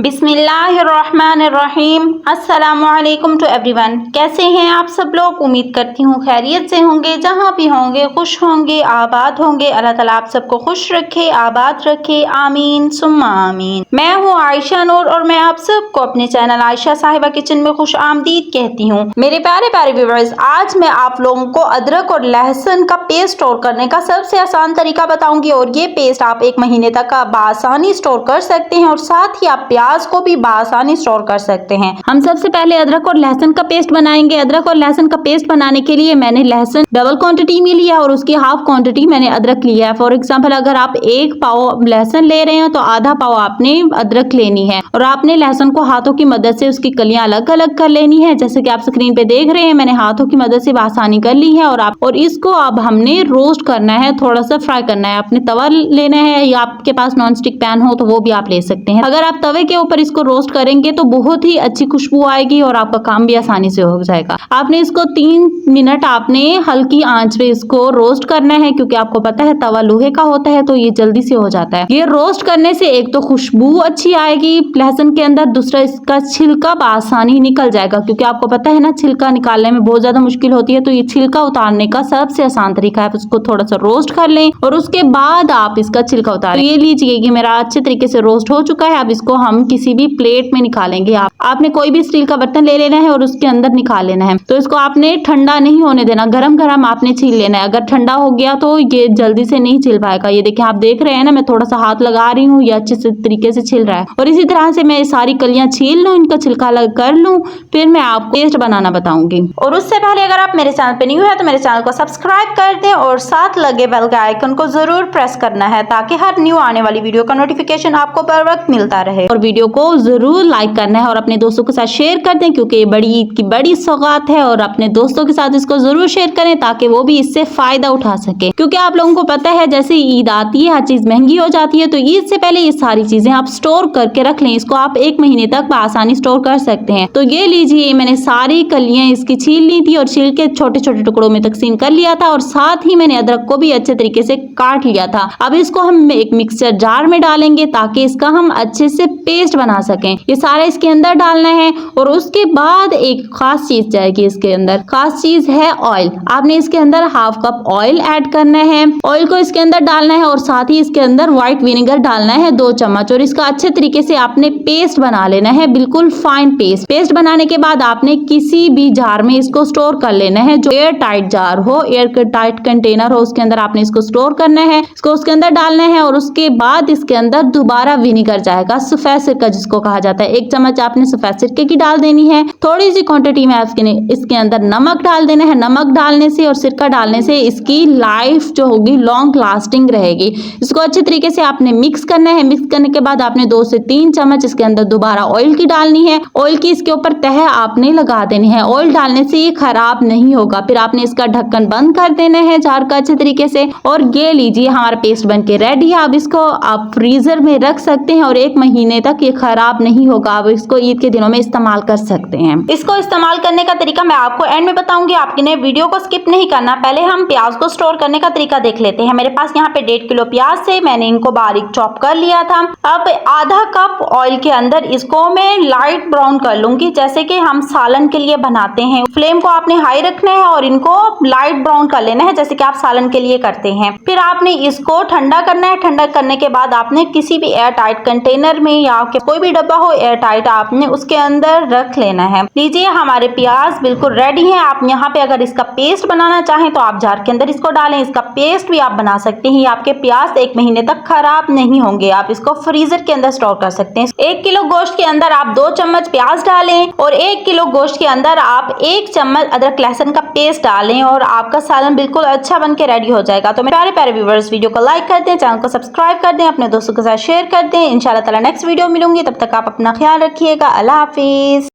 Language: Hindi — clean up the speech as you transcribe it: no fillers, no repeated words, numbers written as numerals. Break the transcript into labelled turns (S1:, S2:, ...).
S1: बिस्मिल्लाहिर्रहमानिर्रहीम। अस्सलामुअलैकुम टू एवरीवन। कैसे हैं आप सब लोग? उम्मीद करती हूँ खैरियत से होंगे। जहाँ भी होंगे खुश होंगे, आबाद होंगे। अल्लाह ताला आप सबको खुश रखे, आबाद रखे, आमीन सुम्मा आमीन। मैं हूँ आयशा नूर और मैं आप सबको अपने चैनल आयशा साहिबा किचन में खुश आमदीद कहती हूँ। मेरे प्यारे प्यारे व्यूअर्स, आज मैं आप लोगों को अदरक और लहसुन का पेस्ट स्टोर करने का सबसे आसान तरीका बताऊंगी और ये पेस्ट आप 1 महीने तक आसानी स्टोर कर सकते हैं और साथ ही आप प्याज को भी आसानी स्टोर कर सकते हैं। हम सबसे पहले अदरक और लहसुन का पेस्ट बनाएंगे। अदरक और लहसुन का पेस्ट बनाने के लिए मैंने लहसुन डबल क्वांटिटी में लिया और उसकी हाफ क्वांटिटी मैंने अदरक लिया है। फॉर एग्जांपल अगर आप 1 पाव लहसुन ले रहे हैं तो आधा पाव आपने अदरक लेनी है और आपने लहसुन को हाथों की मदद से उसकी कलियां अलग अलग कर लेनी है। जैसे कि आप स्क्रीन पे देख रहे हैं, मैंने हाथों की मदद से आसानी कर ली है और इसको अब हमने रोस्ट करना है, थोड़ा सा फ्राई करना है। आपने तवा लेना है या आपके पास नॉन स्टिक पैन हो तो वो भी आप ले सकते हैं। अगर आप तवे के ऊपर इसको रोस्ट करेंगे तो बहुत ही अच्छी खुशबू आएगी और आपका काम भी आसानी से हो जाएगा। आपने इसको 3 मिनट आपने हल्की आंच पे इसको रोस्ट करना है, क्योंकि आपको पता है तवा लोहे का होता है तो ये जल्दी से हो जाता है। ये रोस्ट करने से एक तो खुशबू अच्छी आएगी लहसुन के अंदर, दूसरा इसका छिलका आसानी निकल जाएगा, क्योंकि आपको पता है ना छिलका निकालने में बहुत ज्यादा मुश्किल होती है। तो ये छिलका उतारने का सबसे आसान तरीका है। आप उसको थोड़ा सा रोस्ट कर लें और उसके बाद आप इसका छिलका उतारें। तो ये लीजिए कि मेरा अच्छे तरीके से रोस्ट हो चुका है। अब इसको हम किसी भी प्लेट में निकालेंगे। आपने कोई भी स्टील का बर्तन ले लेना है और उसके अंदर निकाल लेना है। तो इसको आपने ठंडा नहीं होने देना, गरम गरम आपने छील लेना है। अगर ठंडा हो गया तो ये जल्दी से नहीं छिल पाएगा। ये देखिए, आप देख रहे हैं ना, मैं थोड़ा सा हाथ लगा रही हूँ, ये अच्छे से तरीके से छिल रहा है। और इसी तरह से मैं सारी कलियां छील लूँ, इनका छिलका अलग कर लूँ, फिर मैं आपको पेस्ट बनाना बताऊंगी। और उससे पहले अगर आप मेरे चैनल पे न्यू है तो मेरे चैनल को सब्सक्राइब कर दें और साथ लगे बेल के आइकन को जरूर प्रेस करना है, ताकि हर न्यू आने वाली वीडियो का नोटिफिकेशन आपको बर वक्त मिलता रहे। और वीडियो को जरूर लाइक करना है और अपने दोस्तों के साथ शेयर कर दें, क्योंकि ये बड़ी ईद की बड़ी सौगात है। और अपने दोस्तों के साथ इसको जरूर शेयर करें ताकि वो भी इससे फायदा उठा सके, क्योंकि आप लोगों को पता है जैसे ईद आती है हर चीज महंगी हो जाती है। तो ईद से पहले ये सारी चीजें आप स्टोर करके रख लें। इसको आप 1 महीने तक आसानी स्टोर कर सकते हैं। तो ये लीजिए, मैंने सारी कलियां इसकी छील ली थी और छील के छोटे छोटे टुकड़ों में तकसीम कर लिया था और साथ ही मैंने अदरक को भी अच्छे तरीके से काट लिया था। अब इसको हम एक मिक्सचर जार में डालेंगे ताकि इसका हम अच्छे से पेस्ट बना सकें। ये सारा इसके अंदर डालना है और उसके बाद एक खास चीज जाएगी इसके अंदर। खास चीज है ऑयल। आपने इसके अंदर हाफ कप ऑयल ऐड करना है। ऑयल को इसके अंदर डालना है और साथ ही इसके अंदर व्हाइट विनेगर डालना है 2 चम्मच और इसका अच्छे तरीके से आपने पेस्ट बना लेना है, बिल्कुल फाइन पेस्ट। पेस्ट बनाने के बाद आपने किसी भी जार में इसको स्टोर कर लेना है, जो एयर टाइट जार हो, एयर टाइट कंटेनर हो, उसके अंदर आपने इसको स्टोर करना है। इसको उसके अंदर डालना है और उसके बाद इसके अंदर दोबारा विनेगर जाएगा, सफेद सिरका जिसको कहा जाता है। 1 चम्मच आपने सफेद सिरके की डाल देनी है। थोड़ी सी क्वांटिटी में इसके अंदर नमक डाल देना है। नमक डालने से और सिरका डालने से इसकी लाइफ जो होगी लॉन्ग लास्टिंग रहेगी। इसको अच्छे तरीके से आपने मिक्स करना है। मिक्स करने के बाद आपने 2 से 3 चम्मच इसके अंदर दोबारा ऑयल की डालनी है। ऑयल की इसके ऊपर तह आपने लगा देनी है। ऑयल डालने से ये खराब नहीं होगा। फिर आपने इसका ढक्कन बंद कर देना है जार का अच्छे तरीके से। और ये लीजिए, हमारा पेस्ट बन के रेडी है। अब इसको आप फ्रीजर में रख सकते हैं और 1 महीने तक ये खराब नहीं होगा। आप इसको ईद के दिनों में इस्तेमाल कर सकते हैं। इसको इस्तेमाल करने का तरीका मैं आपको एंड में बताऊंगी। आपने वीडियो को स्किप नहीं करना। पहले हम प्याज को स्टोर करने का तरीका देख लेते हैं। मेरे पास यहाँ पे 1.5 किलो प्याज से मैंने इनको बारीक चॉप कर लिया था। अब आधा कप ऑयल के अंदर इसको मैं लाइट ब्राउन कर लूंगी, जैसे कि हम सालन के लिए बनाते हैं। फ्लेम को आपने हाई रखना है और इनको लाइट ब्राउन कर लेना है, जैसे कि आप सालन के लिए करते हैं। फिर आपने इसको ठंडा करना है। ठंडा करने के बाद आपने किसी भी एयर टाइट कंटेनर में या कोई भी डब्बा हो एयर टाइट, आपने उसके अंदर रख लेना है। लीजिए, हमारे प्याज बिल्कुल रेडी हैं। आप यहाँ पे अगर इसका पेस्ट बनाना चाहें तो आप जार के अंदर इसको डालें। इसका पेस्ट भी आप बना सकते हैं। आपके प्याज 1 महीने तक खराब नहीं होंगे। आप इसको फ्रीजर के अंदर स्टोर कर सकते हैं। 1 किलो गोश्त के अंदर आप 2 चम्मच प्याज डालें और 1 किलो गोश्त के अंदर आप 1 चम्मच अदरक लहसुन का पेस्ट डालें और आपका सालन बिल्कुल अच्छा बन के रेडी हो जाएगा। तो मेरे प्यारे प्यारे व्यूअर्स, वीडियो को लाइक कर दें, चैनल को सब्सक्राइब कर दें, अपने दोस्तों के साथ शेयर कर दें। इंशाल्लाह ताला नेक्स्ट वीडियो मिलूंगी। तब तक आप अपना ख्याल रखिएगा। अल्लाह हाफिज।